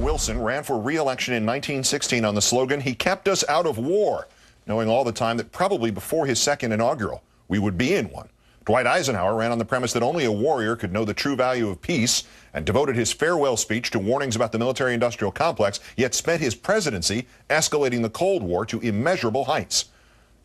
Wilson ran for re-election in 1916 on the slogan, "He kept us out of war," knowing all the time that probably before his second inaugural, we would be in one. Dwight Eisenhower ran on the premise that only a warrior could know the true value of peace and devoted his farewell speech to warnings about the military-industrial complex, yet spent his presidency escalating the Cold War to immeasurable heights.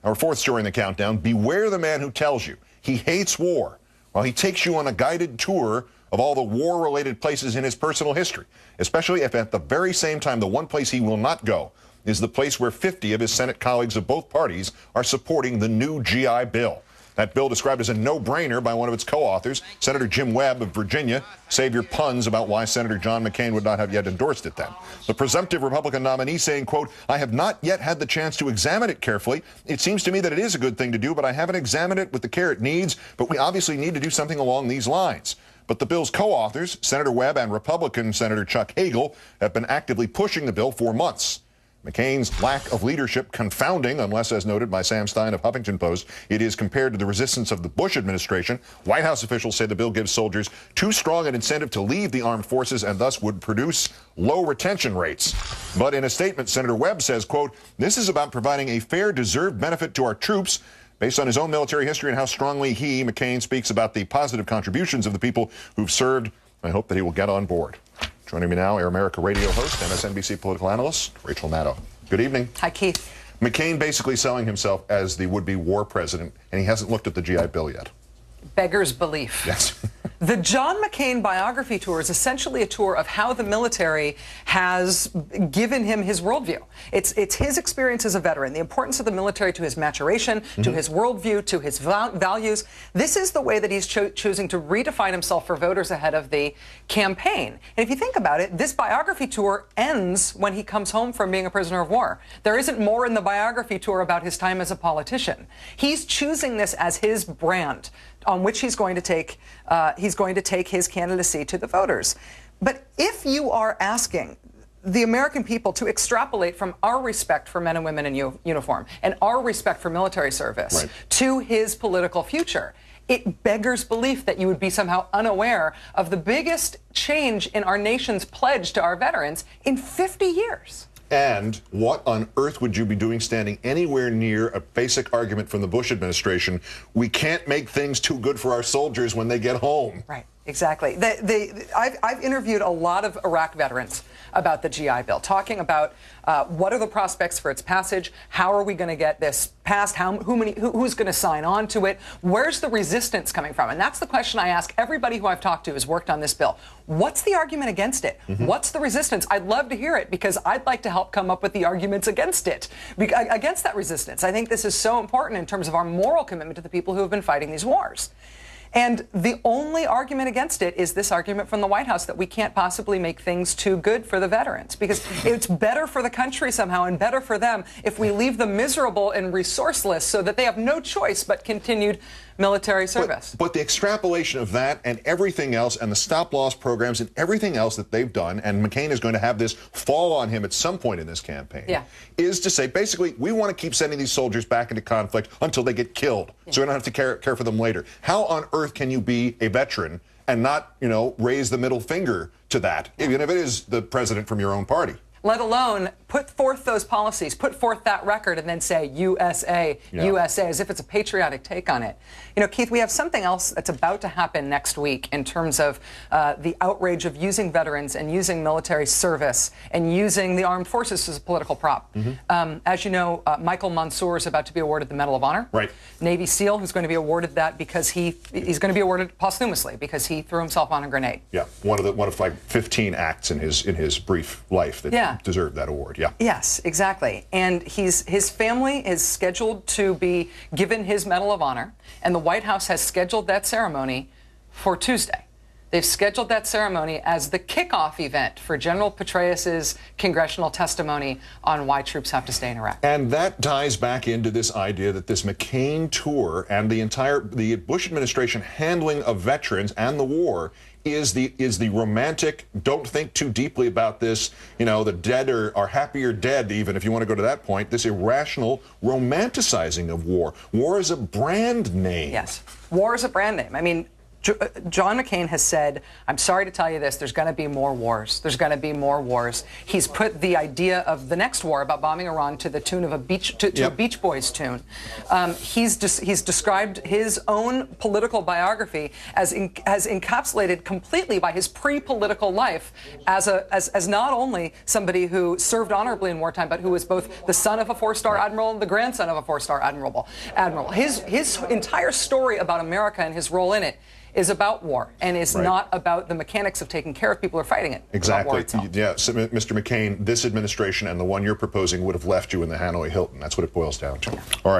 Our fourth story in the countdown, beware the man who tells you he hates war while he takes you on a guided tour of all the war-related places in his personal history, especially if at the very same time the one place he will not go is the place where 50 of his Senate colleagues of both parties are supporting the new GI Bill. That bill, described as a no-brainer by one of its co-authors, Senator Jim Webb of Virginia. Save your puns about why Senator John McCain would not have yet endorsed it then. The presumptive Republican nominee saying, quote, "I have not yet had the chance to examine it carefully. It seems to me that it is a good thing to do, but I haven't examined it with the care it needs. But we obviously need to do something along these lines." But the bill's co-authors, Senator Webb and Republican Senator Chuck Hagel, have been actively pushing the bill for months. McCain's lack of leadership confounding, unless, as noted by Sam Stein of Huffington Post, it is compared to the resistance of the Bush administration. White House officials say the bill gives soldiers too strong an incentive to leave the armed forces and thus would produce low retention rates. But in a statement, Senator Webb says, quote, "This is about providing a fair, deserved benefit to our troops based on his own military history and how strongly he, McCain, speaks about the positive contributions of the people who've served. I hope that he will get on board." Joining me now, Air America radio host, MSNBC political analyst, Rachel Maddow. Good evening. Hi, Keith. McCain basically selling himself as the would-be war president, and he hasn't looked at the GI Bill yet. Beggars belief. Yes. The John McCain biography tour is essentially a tour of how the military has given him his worldview. It's his experience as a veteran, the importance of the military to his maturation, to his worldview, to his values. This is the way that he's choosing to redefine himself for voters ahead of the campaign. And if you think about it, this biography tour ends when he comes home from being a prisoner of war. There isn't more in the biography tour about his time as a politician. He's choosing this as his brand on which he's going to take his candidacy to the voters. But if you are asking the American people to extrapolate from our respect for men and women in uniform and our respect for military service to his political future, it beggars belief that you would be somehow unaware of the biggest change in our nation's pledge to our veterans in 50 years. And what on earth would you be doing standing anywhere near a basic argument from the Bush administration? We can't make things too good for our soldiers when they get home. Right, exactly. I've interviewed a lot of Iraq veterans about the GI Bill, talking about what are the prospects for its passage, how are we going to get this passed, who's going to sign on to it, where's the resistance coming from? And that's the question I ask everybody who I've talked to who's worked on this bill. What's the argument against it? What's the resistance? I'd love to hear it because I'd like to help come up with the arguments against it, against that resistance. I think this is so important in terms of our moral commitment to the people who have been fighting these wars. And the only argument against it is this argument from the White House that we can't possibly make things too good for the veterans because it's better for the country somehow and better for them if we leave them miserable and resourceless so that they have no choice but continued military service. But the extrapolation of that and everything else and the stop-loss programs and everything else that they've done, and McCain is going to have this fall on him at some point in this campaign, is to say, basically, we want to keep sending these soldiers back into conflict until they get killed, so we don't have to care for them later. How on earth can you be a veteran and not, raise the middle finger to that, even if it is the president from your own party? Let alone put forth those policies, put forth that record, and then say USA, USA, as if it's a patriotic take on it. Keith, we have something else that's about to happen next week in terms of the outrage of using veterans and using military service and using the armed forces as a political prop. As you know, Michael Mansour is about to be awarded the Medal of Honor. Right. Navy SEAL, who's going to be awarded that because he's going to be awarded posthumously because he threw himself on a grenade. Yeah, one of like 15 acts in his brief life that deserved that award. Yeah. Yes, exactly. And his family is scheduled to be given his Medal of Honor, and the White House has scheduled that ceremony for Tuesday. They've scheduled that ceremony as the kickoff event for General Petraeus's congressional testimony on why troops have to stay in Iraq. And that ties back into this idea that this McCain tour and the Bush administration handling of veterans and the war is the romantic, don't think too deeply about this, the dead are happier dead, even if you want to go to that point, this irrational romanticizing of war. War is a brand name. Yes, war is a brand name. I mean, John McCain has said, I'm sorry to tell you this, there's going to be more wars. There's going to be more wars. He's put the idea of the next war about bombing Iran to the tune of a Beach Boys tune. He's described his own political biography as encapsulated completely by his pre-political life as not only somebody who served honorably in wartime, but who was both the son of a four-star admiral and the grandson of a four-star admiral. His entire story about America and his role in it is about war and is not about the mechanics of taking care of people who are fighting it. Exactly. Yeah, so, Mr. McCain, this administration and the one you're proposing would have left you in the Hanoi Hilton. That's what it boils down to. All right.